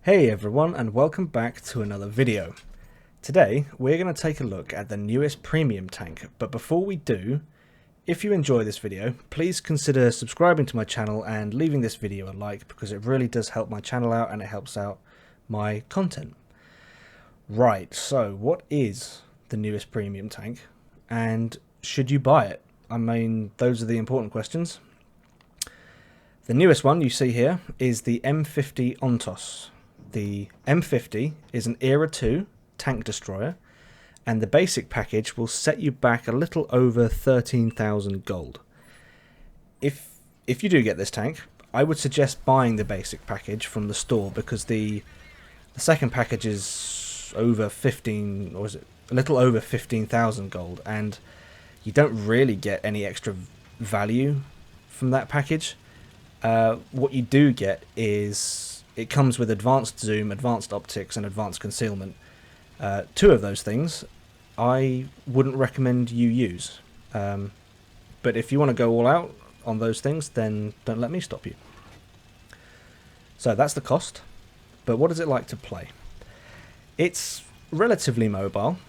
Hey everyone, and welcome back to another video. Today we're going to take a look at the newest premium tank, but before we do, if you enjoy this video, please consider subscribing to my channel and leaving this video a like, because it really does help my channel out and it helps out my content. Right, so what is the newest premium tank and should you buy it? I mean, those are the important questions. The newest one you see here is the M50 Ontos. The M50 is an Era 2 tank destroyer, and the basic package will set you back a little over 13,000 gold. If you do get this tank, I would suggest buying the basic package from the store, because the second package is over 15, or is it a little over 15,000 gold, and you don't really get any extra value from that package. What you do get is it comes with advanced zoom, advanced optics, and advanced concealment. Two of those things I wouldn't recommend you use. But if you want to go all out on those things, then don't let me stop you. So that's the cost. But what is it like to play? It's relatively mobile,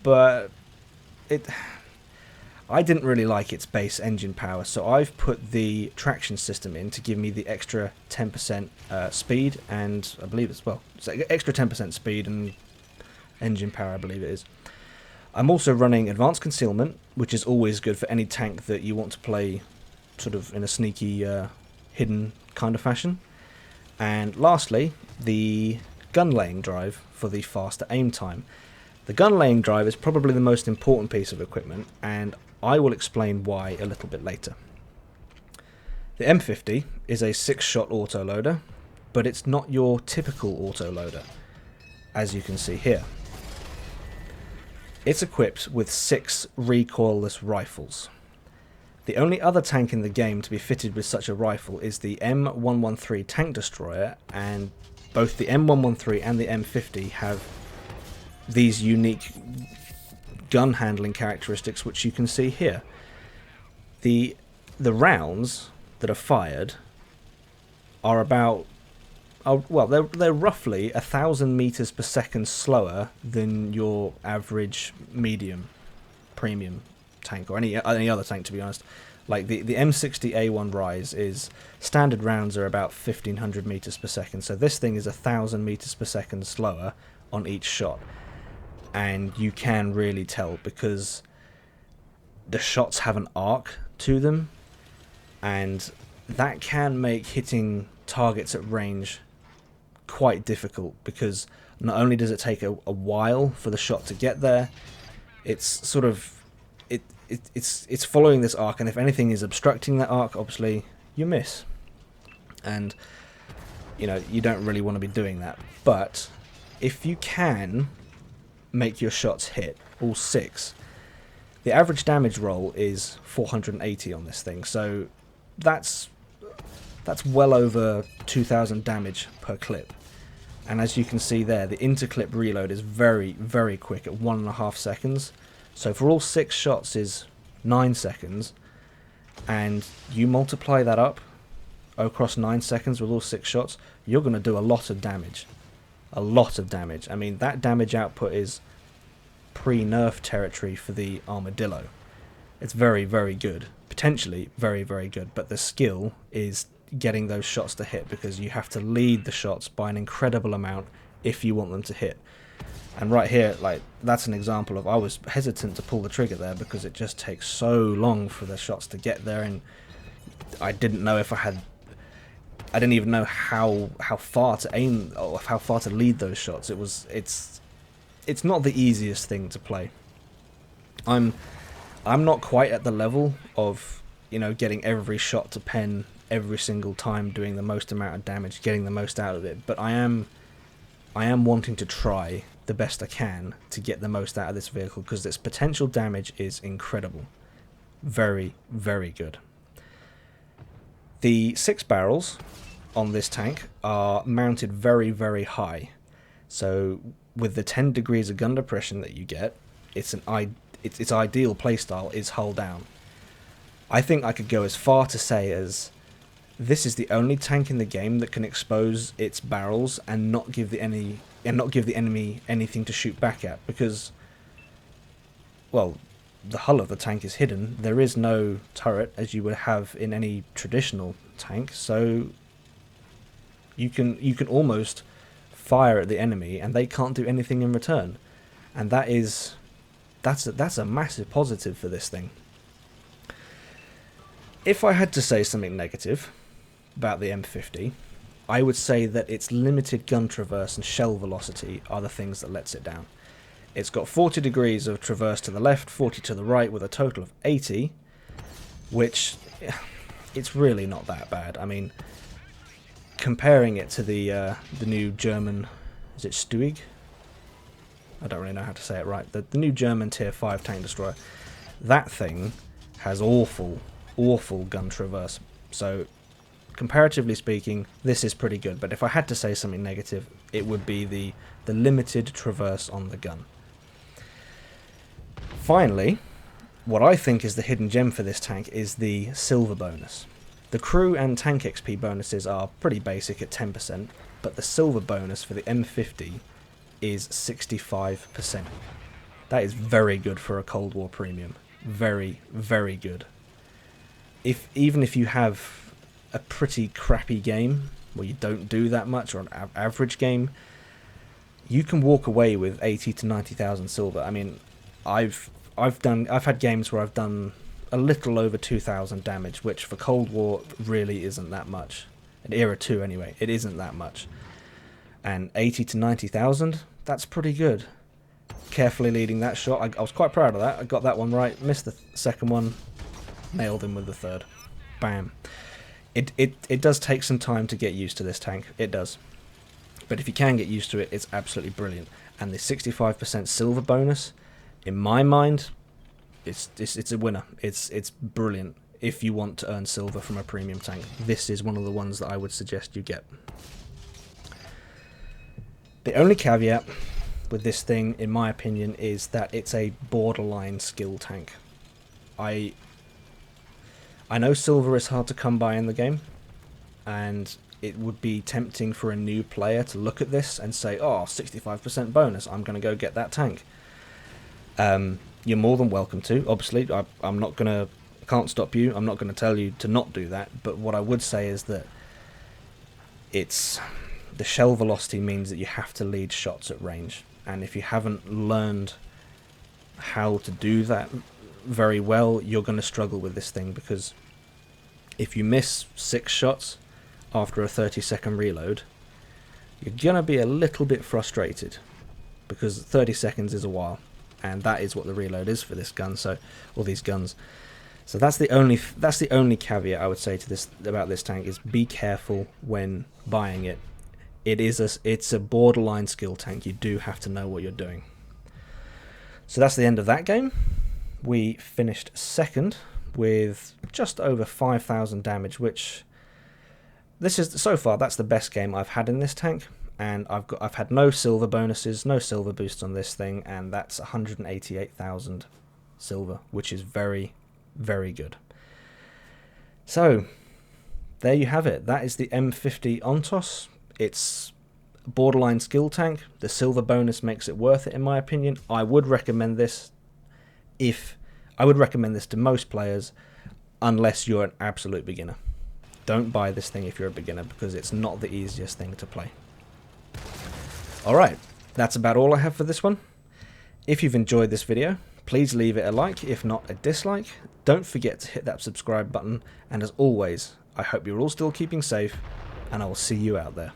but I didn't really like its base engine power, so I've put the traction system in to give me the extra 10% speed, and I believe it's extra 10% speed and engine power, I believe it is. I'm also running advanced concealment, which is always good for any tank that you want to play sort of in a sneaky, hidden kind of fashion. And lastly, the gun laying drive for the faster aim time. The gun laying drive is probably the most important piece of equipment, and I will explain why a little bit later. The M50 is a 6-shot autoloader, but it's not your typical autoloader, as you can see here. It's equipped with 6 recoilless rifles. The only other tank in the game to be fitted with such a rifle is the M113 Tank Destroyer, and both the M113 and the M50 have these unique gun handling characteristics, which you can see here. The rounds that are fired are they're roughly 1,000 meters per second slower than your average medium premium tank, or any other tank, to be honest. Like the M60 A1 Rise is standard rounds are about 1,500 meters per second, so this thing is 1,000 meters per second slower on each shot. And you can really tell, because the shots have an arc to them, and that can make hitting targets at range quite difficult, because not only does it take a while for the shot to get there, it's sort of it's following this arc, and if anything is obstructing that arc, obviously you miss, and you don't really want to be doing that. But if you can make your shots hit, all 6, the average damage roll is 480 on this thing, so that's well over 2,000 damage per clip. And as you can see there, the interclip reload is very, very quick at 1.5 seconds. So for all 6 shots is 9 seconds, and you multiply that up across 9 seconds with all 6 shots, you're going to do a lot of damage. A lot of damage. I mean, that damage output is pre-nerf territory for the Armadillo. It's very, very good. Potentially very, very good, but the skill is getting those shots to hit, because you have to lead the shots by an incredible amount if you want them to hit. And right here, like, that's an example of, I was hesitant to pull the trigger there because it just takes so long for the shots to get there, and I didn't know if I didn't even know how far to aim, or how far to lead those shots. It's not the easiest thing to play. I'm not quite at the level of getting every shot to pen every single time, doing the most amount of damage, getting the most out of it. But I am wanting to try the best I can to get the most out of this vehicle, because its potential damage is incredible. Very, very good. The 6 barrels on this tank are mounted very, very high. So with the 10 degrees of gun depression that you get, its ideal playstyle is hull down. I think I could go as far to say as This is the only tank in the game that can expose its barrels and not give the enemy anything to shoot back at, because, well, the hull of the tank is hidden. There is no turret as you would have in any traditional tank, so you can almost fire at the enemy and they can't do anything in return, and that's a massive positive for this thing. If I had to say something negative about the M50, I would say that its limited gun traverse and shell velocity are the things that lets it down. It's got 40 degrees of traverse to the left, 40 to the right, with a total of 80, which, it's really not that bad. I mean, comparing it to the new German, is it Stuig? I don't really know how to say it right. The new German Tier 5 tank destroyer, that thing has awful gun traverse. So, comparatively speaking, this is pretty good. But if I had to say something negative, it would be the limited traverse on the gun. Finally, what I think is the hidden gem for this tank is the silver bonus. The crew and tank XP bonuses are pretty basic at 10%, but the silver bonus for the M50 is 65%. That is very good for a Cold War premium. Very, very good. Even if you have a pretty crappy game where you don't do that much, or an average game, you can walk away with 80 to 90,000 silver. I mean, I've had games where I've done a little over 2,000 damage, which for Cold War really isn't that much. In Era 2 anyway, it isn't that much. And 80 to 90,000, that's pretty good. Carefully leading that shot, I was quite proud of that. I got that one right, missed the second one, nailed him with the third. Bam. It does take some time to get used to this tank, it does. But if you can get used to it, it's absolutely brilliant. And the 65% silver bonus, in my mind, it's a winner. It's brilliant. If you want to earn silver from a premium tank, this is one of the ones that I would suggest you get. The only caveat with this thing, in my opinion, is that it's a borderline skill tank. I know silver is hard to come by in the game, and it would be tempting for a new player to look at this and say, oh, 65% bonus, I'm going to go get that tank. You're more than welcome to. Obviously, I can't stop you. I'm not going to tell you to not do that. But what I would say is that the shell velocity means that you have to lead shots at range. And if you haven't learned how to do that very well, you're going to struggle with this thing, because if you miss 6 shots after a 30-second reload, you're going to be a little bit frustrated, because 30 seconds is a while. And that is what the reload is for this gun, or these guns. So that's the only caveat I would say to this about this tank, is be careful when buying it. It's a borderline skill tank. You do have to know what you're doing. So that's the end of that game. We finished second with just over 5,000 damage, which so far that's the best game I've had in this tank. And I've had no silver bonuses, no silver boosts on this thing, and that's 188,000 silver, which is very, very good. So there you have it. That is the M50 Ontos. It's a borderline skill tank. The silver bonus makes it worth it, in my opinion. I would recommend this to most players, unless you're an absolute beginner. Don't buy this thing if you're a beginner, because it's not the easiest thing to play. Alright, that's about all I have for this one. If you've enjoyed this video, please leave it a like, if not a dislike. Don't forget to hit that subscribe button, and as always, I hope you're all still keeping safe, and I will see you out there.